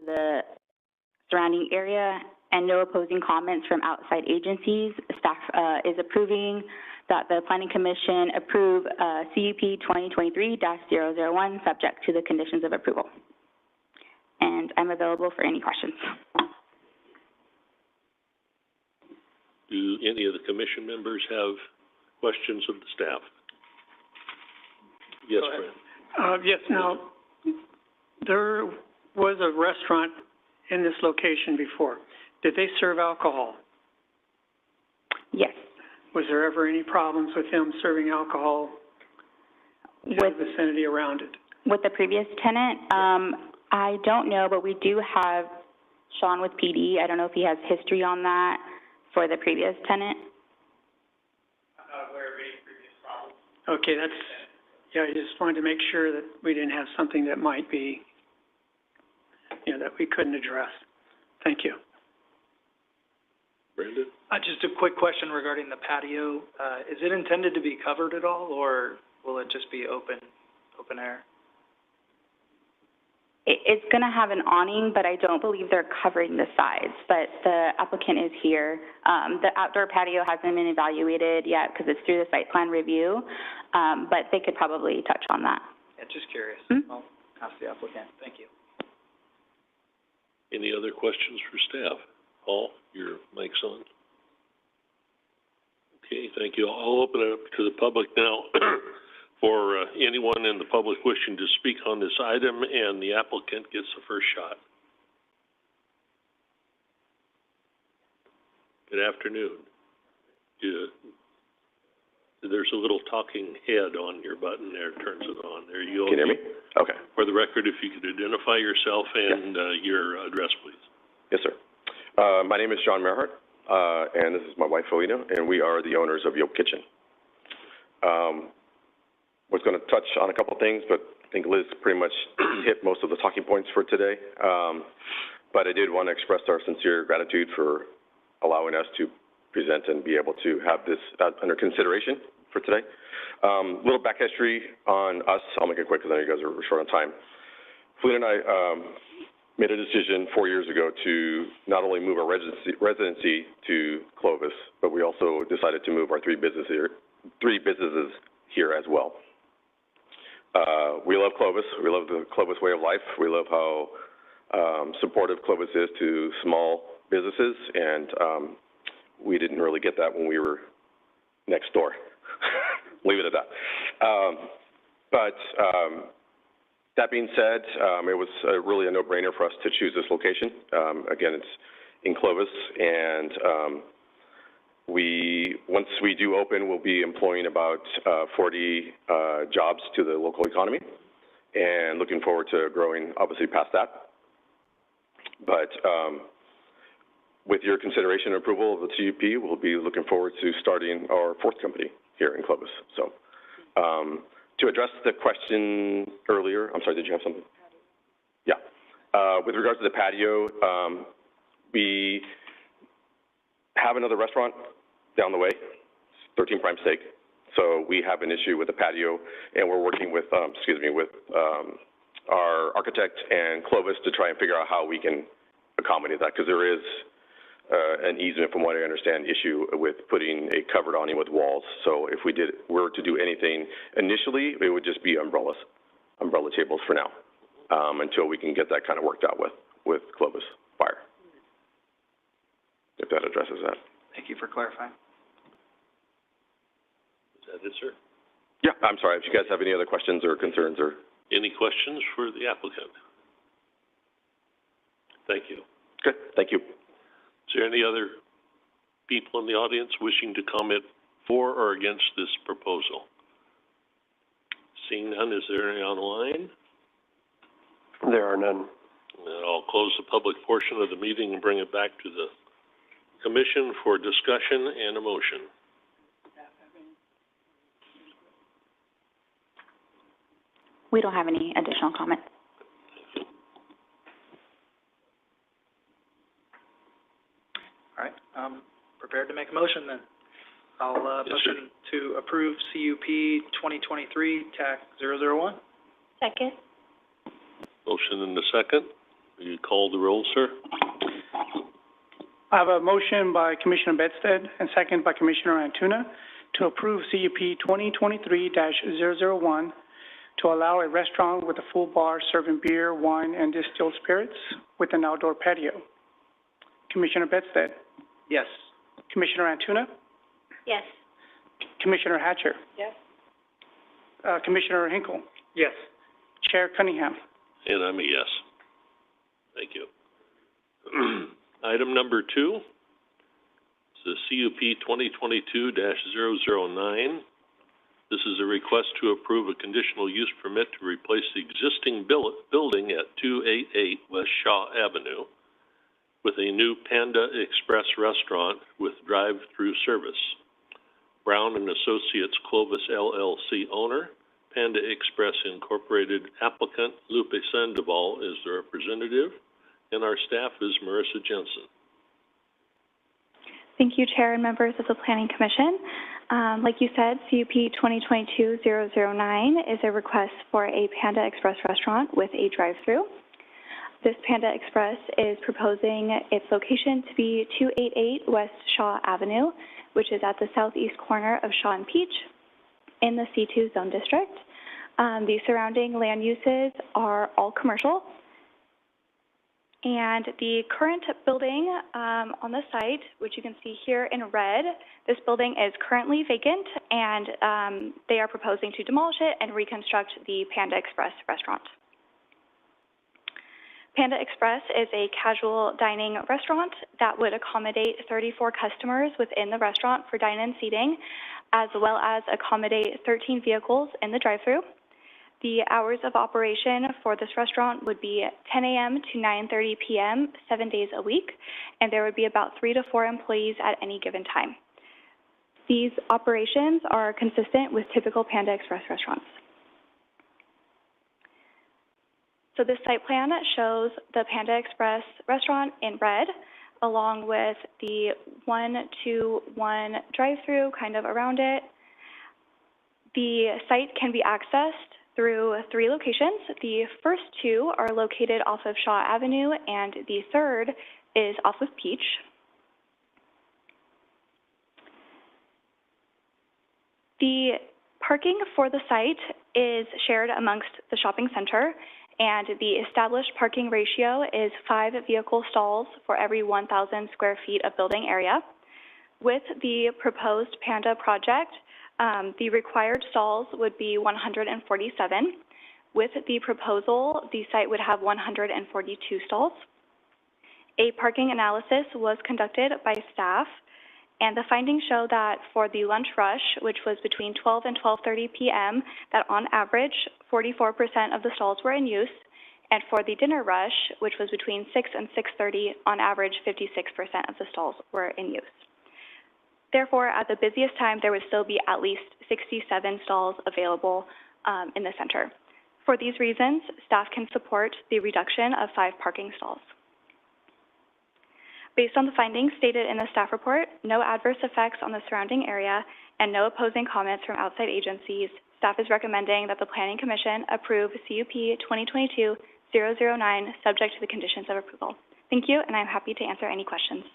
the surrounding area and no opposing comments from outside agencies, staff is approving that the Planning Commission approve CUP 2023-001 subject to the conditions of approval. And I'm available for any questions. Do any of the commission members have questions of the staff? Yes, Brent. Yes, now, there was a restaurant in this location before. Did they serve alcohol? Yes. Was there ever any problems with them serving alcohol in the vicinity around it? With the previous tenant? I don't know, but we do have Sean with PD. I don't know if he has history on that for the previous tenant. I'm not aware of any previous problems. Okay, yeah, I just wanted to make sure that we didn't have something that might be, that we couldn't address. Thank you. Brandon? Just a quick question regarding the patio. Is it intended to be covered at all, or will it just be open air? It's going to have an awning, but I don't believe they're covering the sides. But the applicant is here. The outdoor patio hasn't been evaluated yet because it's through the site plan review, but they could probably touch on that. Yeah, just curious. Mm-hmm. I'll ask the applicant. Thank you. Any other questions for staff? Paul, your mic's on. Okay, thank you. I'll open it up to the public now. For anyone in the public wishing to speak on this item, and the applicant gets the first shot. Good afternoon. There's a little talking head on your button there, turns it on. There you go. Can you hear me? Okay. For the record, if you could identify yourself and your address, please. Yes, sir. My name is John Merhart, and this is my wife, Felina, and we are the owners of Yoke Kitchen. Was going to touch on a couple things, but I think Liz pretty much hit most of the talking points for today. But I did want to express our sincere gratitude for allowing us to present and be able to have this under consideration for today. Little back history on us. I'll make it quick because I know you guys are short on time. Felina and I made a decision 4 years ago to not only move our residency to Clovis, but we also decided to move our three businesses here as well. We love Clovis. We love the Clovis way of life. We love how supportive Clovis is to small businesses, and we didn't really get that when we were next door. Leave it at that. But that being said, it was really a no-brainer for us to choose this location. Again, it's in Clovis, and once we do open, we'll be employing about 40 jobs to the local economy, and looking forward to growing, obviously, past that. But with your consideration and approval of the CUP, we'll be looking forward to starting our fourth company here in Clovis. So to address the question earlier, I'm sorry, did you have something? Yeah. With regards to the patio, we have another restaurant down the way, 13 Prime Steak. So we have an issue with the patio, and we're working with, our architect and Clovis to try and figure out how we can accommodate that, because there is an easement, from what I understand, issue with putting a covered awning with walls. So if we were to do anything initially, it would just be umbrella tables for now, until we can get that kind of worked out with Clovis Fire. If that addresses that. Thank you for clarifying. Is that it, sir? Yeah, I'm sorry. If you guys have any other questions or concerns or... Any questions for the applicant? Thank you. Good, thank you. Is there any other people in the audience wishing to comment for or against this proposal? Seeing none, is there any online? There are none. And I'll close the public portion of the meeting and bring it back to the commission for discussion and a motion. We don't have any additional comments. All right, prepared to make a motion then. I'll motion to approve CUP 2023 TAC 001. Second. Motion and a second. Will you call the roll, sir? I have a motion by Commissioner Bedstead and second by Commissioner Antuna to approve CUP 2023-001 to allow a restaurant with a full bar serving beer, wine, and distilled spirits with an outdoor patio. Commissioner Bedstead, Yes. Commissioner Antuna, Yes. Commissioner Hatcher, Yes. Commissioner Hinkle, Yes. Chair Cunningham. And I'm a yes. Thank you. Item number 2 is the CUP 2022-009. This is a request to approve a conditional use permit to replace the existing building at 288 West Shaw Avenue with a new Panda Express restaurant with drive-through service. Brown and Associates Clovis LLC owner, Panda Express Incorporated applicant, Lupe Sandoval is the representative, and our staff is Marissa Jensen. Thank you, Chair and members of the Planning Commission. Like you said, CUP 2022-009 is a request for a Panda Express restaurant with a drive-through. This Panda Express is proposing its location to be 288 West Shaw Avenue, which is at the southeast corner of Shaw and Peach in the C2 zone district. The surrounding land uses are all commercial. And the current building on the site, which you can see here in red, this building is currently vacant, and they are proposing to demolish it and reconstruct the Panda Express restaurant. Panda Express is a casual dining restaurant that would accommodate 34 customers within the restaurant for dine-in seating, as well as accommodate 13 vehicles in the drive-thru. The hours of operation for this restaurant would be 10 a.m. to 9:30 p.m., 7 days a week, and there would be about 3 to 4 employees at any given time. These operations are consistent with typical Panda Express restaurants. So this site plan shows the Panda Express restaurant in red, along with the 1-2-1 drive-through kind of around it. The site can be accessed through 3 locations. The first 2 are located off of Shaw Avenue, and the third is off of Peach. The parking for the site is shared amongst the shopping center, and the established parking ratio is 5 vehicle stalls for every 1,000 square feet of building area. With the proposed Panda project, the required stalls would be 147. With the proposal, the site would have 142 stalls. A parking analysis was conducted by staff, and the findings show that for the lunch rush, which was between 12 and 12:30 p.m., that on average, 44% of the stalls were in use, and for the dinner rush, which was between 6 and 6:30, on average, 56% of the stalls were in use. Therefore, at the busiest time, there would still be at least 67 stalls available in the center. For these reasons, staff can support the reduction of 5 parking stalls. Based on the findings stated in the staff report, no adverse effects on the surrounding area, and no opposing comments from outside agencies, staff is recommending that the Planning Commission approve CUP 2022-009 subject to the conditions of approval. Thank you, and I'm happy to answer any questions.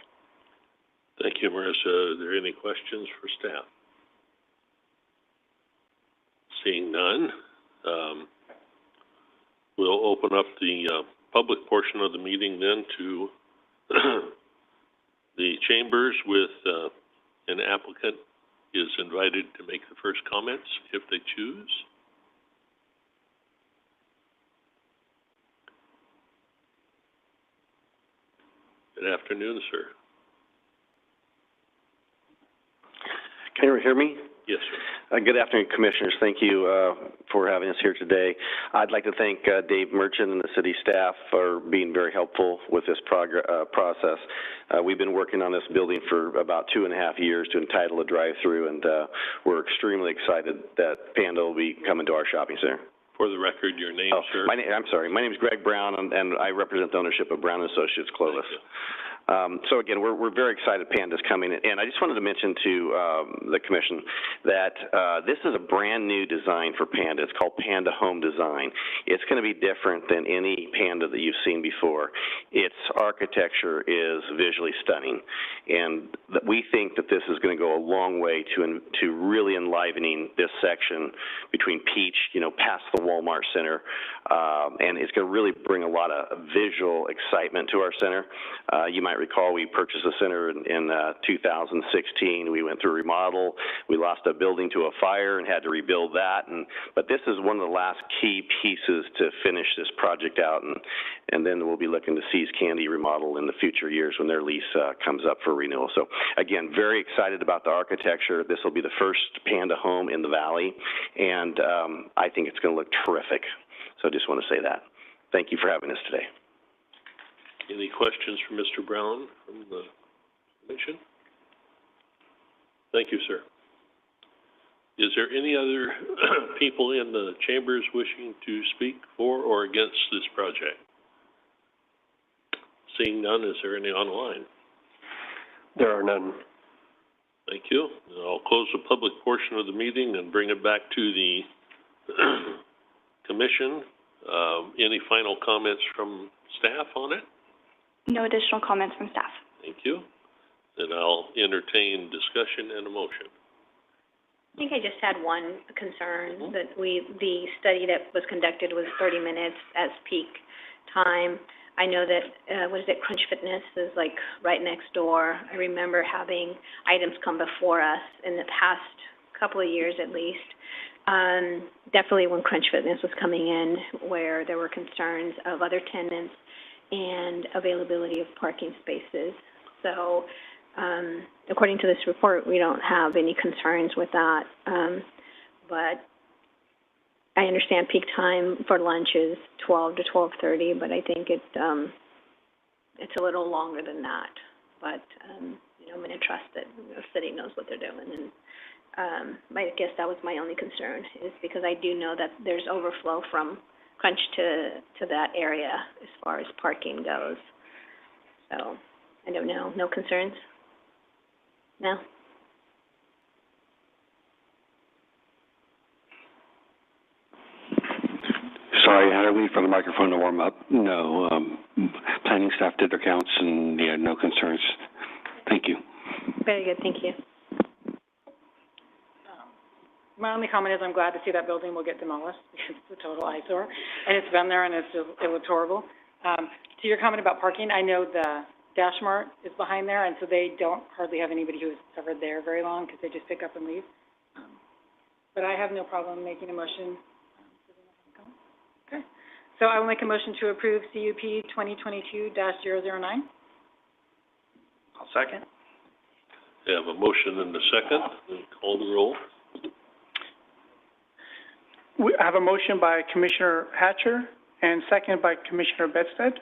Thank you, Marissa. Are there any questions for staff? Seeing none, we'll open up the public portion of the meeting then to the chambers with an applicant is invited to make the first comments if they choose. Good afternoon, sir. Can you hear me? Yes, sir. Good afternoon, Commissioners. Thank you for having us here today. I'd like to thank Dave Merchant and the city staff for being very helpful with this process. We've been working on this building for about 2.5 years to entitle a drive-through, and we're extremely excited that Panda will be coming to our shopping center. For the record, your name, sir? I'm sorry. My name is Greg Brown, and I represent the ownership of Brown & Associates Clovis. So again, we're very excited Panda's coming, and I just wanted to mention to the commission that this is a brand new design for Panda. It's called Panda Home Design. It's going to be different than any Panda that you've seen before. Its architecture is visually stunning, and we think that this is going to go a long way to really enlivening this section between Peach, past the Walmart Center, and it's going to really bring a lot of visual excitement to our center. You might recall we purchased the center in 2016. We went through a remodel. We lost a building to a fire and had to rebuild that. But this is one of the last key pieces to finish this project out, and then we'll be looking to See's Candy remodel in the future years when their lease comes up for renewal. So again, very excited about the architecture. This will be the first Panda home in the Valley, and I think it's going to look terrific. So I just want to say that. Thank you for having us today. Any questions for Mr. Brown from the commission? Thank you, sir. Is there any other people in the chambers wishing to speak for or against this project? Seeing none, is there any online? There are none. Thank you. I'll close the public portion of the meeting and bring it back to the commission. Any final comments from staff on it? No additional comments from staff. Thank you. Then I'll entertain discussion and a motion. I think I just had one concern, that the study that was conducted was 30 minutes as peak time. I know that, Crunch Fitness is like right next door. I remember having items come before us in the past couple of years at least. Definitely when Crunch Fitness was coming in, where there were concerns of other tenants and availability of parking spaces. So, according to this report, we don't have any concerns with that. But I understand peak time for lunch is 12 to 12:30, but I think it's a little longer than that. But I'm going to trust that the city knows what they're doing. And I guess that was my only concern, is because I do know that there's overflow from Crunch to that area as far as parking goes. So I don't know. No concerns? No? Sorry, I had to wait for the microphone to warm up. No, planning staff did their counts and they had no concerns. Thank you. Very good, thank you. My only comment is I'm glad to see that building will get demolished because it's a total eyesore, and it's been there and it looks horrible. To your comment about parking, I know the Dash Mart is behind there, and so they don't hardly have anybody who is ever there very long because they just pick up and leave. But I have no problem making a motion. Okay. So I will make a motion to approve CUP 2022-009. I'll second. We have a motion and a second. Call the roll. I have a motion by Commissioner Hatcher and second by Commissioner Bedstead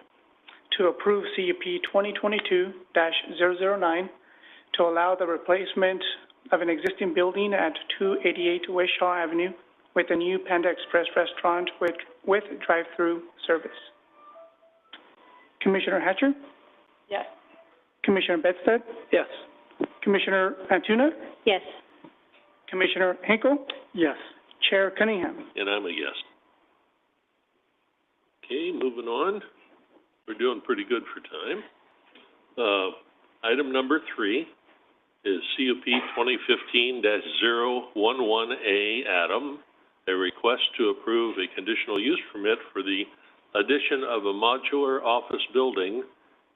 to approve CUP 2022-009 to allow the replacement of an existing building at 288 West Shaw Avenue with a new Panda Express restaurant with drive-through service. Commissioner Hatcher? Yes. Commissioner Bedstead? Yes. Commissioner Antuna? Yes. Commissioner Hinkle? Yes. Chair Cunningham? And I'm a yes. Okay, moving on. We're doing pretty good for time. Item number 3 is CUP 2015-011A, Adam, a request to approve a conditional use permit for the addition of a modular office building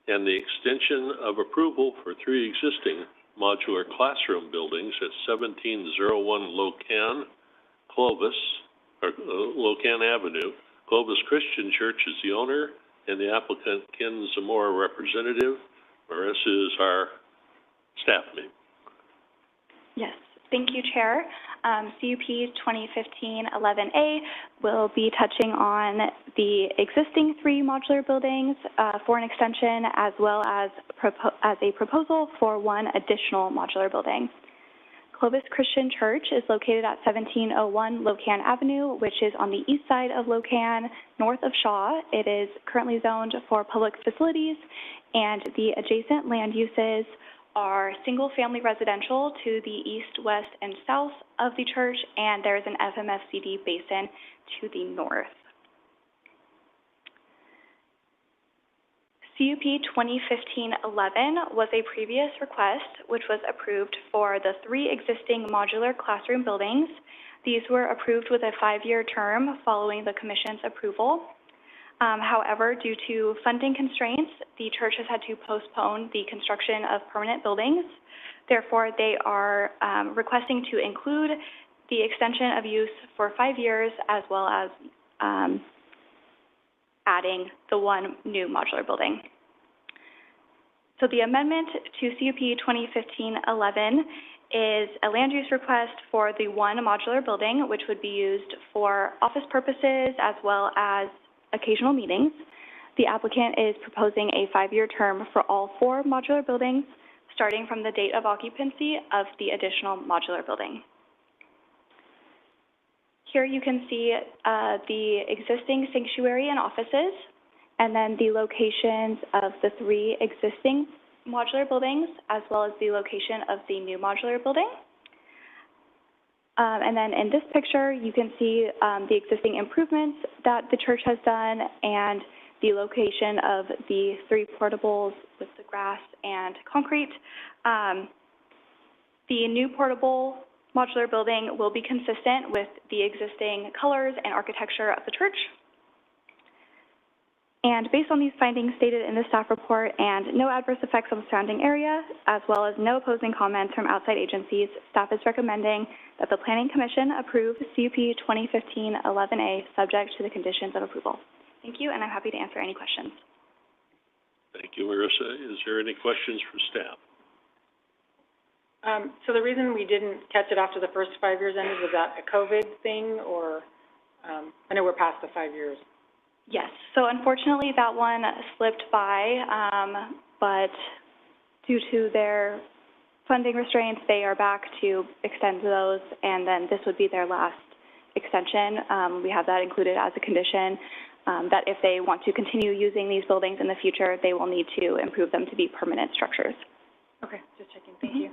and the extension of approval for 3 existing modular classroom buildings at 1701 Locan Avenue. Clovis Christian Church is the owner, and the applicant, Ken Zamora, representative. Marissa is our staff name. Yes, thank you, Chair. CUP 2015-11A will be touching on the existing 3 modular buildings for an extension, as well as a proposal for 1 additional modular building. Clovis Christian Church is located at 1701 Locan Avenue, which is on the east side of Locan, north of Shaw. It is currently zoned for public facilities, and the adjacent land uses are single-family residential to the east, west, and south of the church, and there is an FMFCD basin to the north. CUP 2015-11 was a previous request which was approved for the 3 existing modular classroom buildings. These were approved with a 5-year term following the Commission's approval. However, due to funding constraints, the church has had to postpone the construction of permanent buildings. Therefore, they are requesting to include the extension of use for 5 years as well as adding the 1 new modular building. So the amendment to CUP 2015-11 is a land use request for the 1 modular building, which would be used for office purposes as well as occasional meetings. The applicant is proposing a 5-year term for all 4 modular buildings, starting from the date of occupancy of the additional modular building. Here you can see the existing sanctuary and offices, and then the locations of the 3 existing modular buildings, as well as the location of the new modular building. And then in this picture, you can see the existing improvements that the church has done and the location of the 3 portables with the grass and concrete. The new portable modular building will be consistent with the existing colors and architecture of the church. And based on these findings stated in the staff report and no adverse effects on the surrounding area, as well as no opposing comments from outside agencies, staff is recommending that the Planning Commission approve CUP 2015-11A subject to the conditions of approval. Thank you, and I'm happy to answer any questions. Thank you, Marissa. Is there any questions for staff? So the reason we didn't catch it after the first 5 years ended, was that a COVID thing, or, I know we're past the 5 years. Yes, so unfortunately that one slipped by, but due to their funding restraints, they are back to extend those, and then this would be their last extension. We have that included as a condition, that if they want to continue using these buildings in the future, they will need to improve them to be permanent structures. Okay, just checking. Thank you.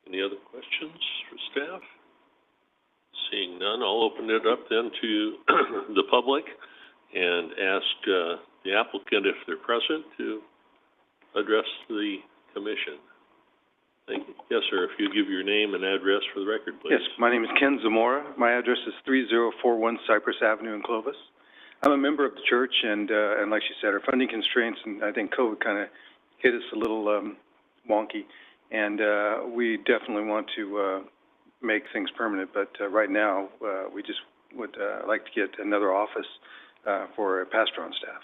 Any other questions for staff? Seeing none, I'll open it up then to the public and ask the applicant, if they're present, to address the commission. Thank you. Yes, sir, if you give your name and address for the record, please. Yes, my name is Ken Zamora. My address is 3041 Cypress Avenue in Clovis. I'm a member of the church, and like she said, our funding constraints, and I think COVID kind of hit us a little wonky, and we definitely want to make things permanent, but right now, we just would like to get another office for a pastor on staff.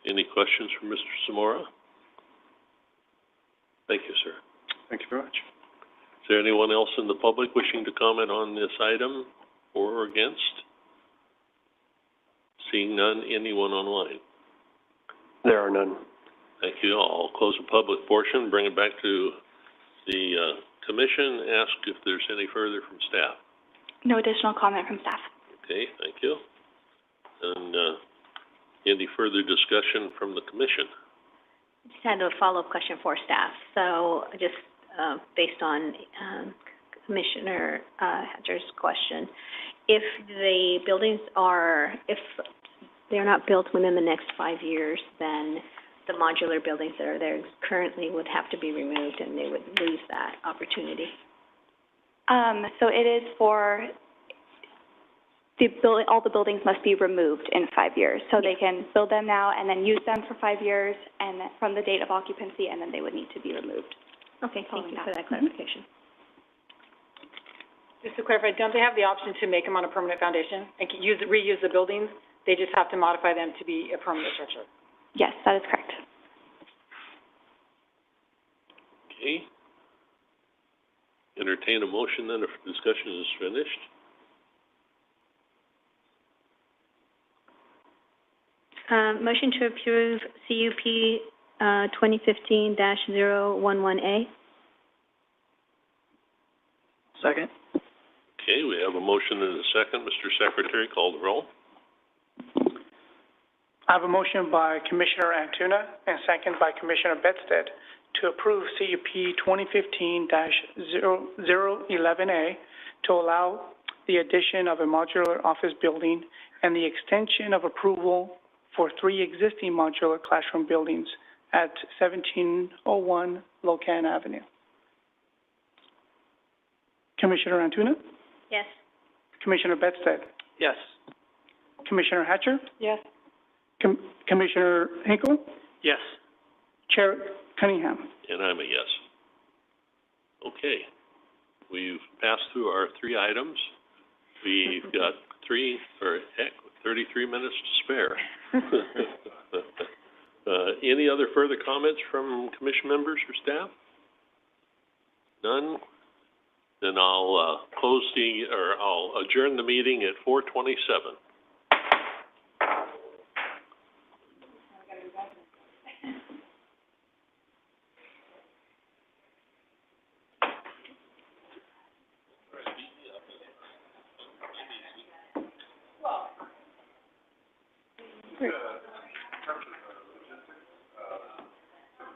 Any questions for Mr. Zamora? Thank you, sir. Thank you very much. Is there anyone else in the public wishing to comment on this item, for or against? Seeing none, anyone online? There are none. Thank you. I'll close the public portion, bring it back to the commission, ask if there's any further from staff. No additional comment from staff. Okay, thank you. And any further discussion from the commission? I just had a follow-up question for staff. So just based on Commissioner Hatcher's question, if the buildings are, if they're not built within the next 5 years, then the modular buildings that are there currently would have to be removed and they would lose that opportunity. So it is for all the buildings must be removed in 5 years. So they can build them now and then use them for 5 years and then from the date of occupancy, and then they would need to be removed. Okay, thank you for that clarification. Just to clarify, don't they have the option to make them on a permanent foundation and reuse the buildings? They just have to modify them to be a permanent structure. Yes, that is correct. Okay. Entertain a motion then if discussion is finished. Motion to approve CUP 2015-011A. Second? Okay, we have a motion and a second. Mr. Secretary, call the roll. I have a motion by Commissioner Antuna and second by Commissioner Bedstead to approve CUP 2015-011A to allow the addition of a modular office building and the extension of approval for 3 existing modular classroom buildings at 1701 Locan Avenue. Commissioner Antuna? Yes. Commissioner Bedstead? Yes. Commissioner Hatcher? Yes. Commissioner Hinkle? Yes. Chair Cunningham? And I'm a yes. Okay, we've passed through our 3 items. We've got 33 minutes to spare. Any other further comments from commission members or staff? None? Then I'll I'll adjourn the meeting at 4:27. Great.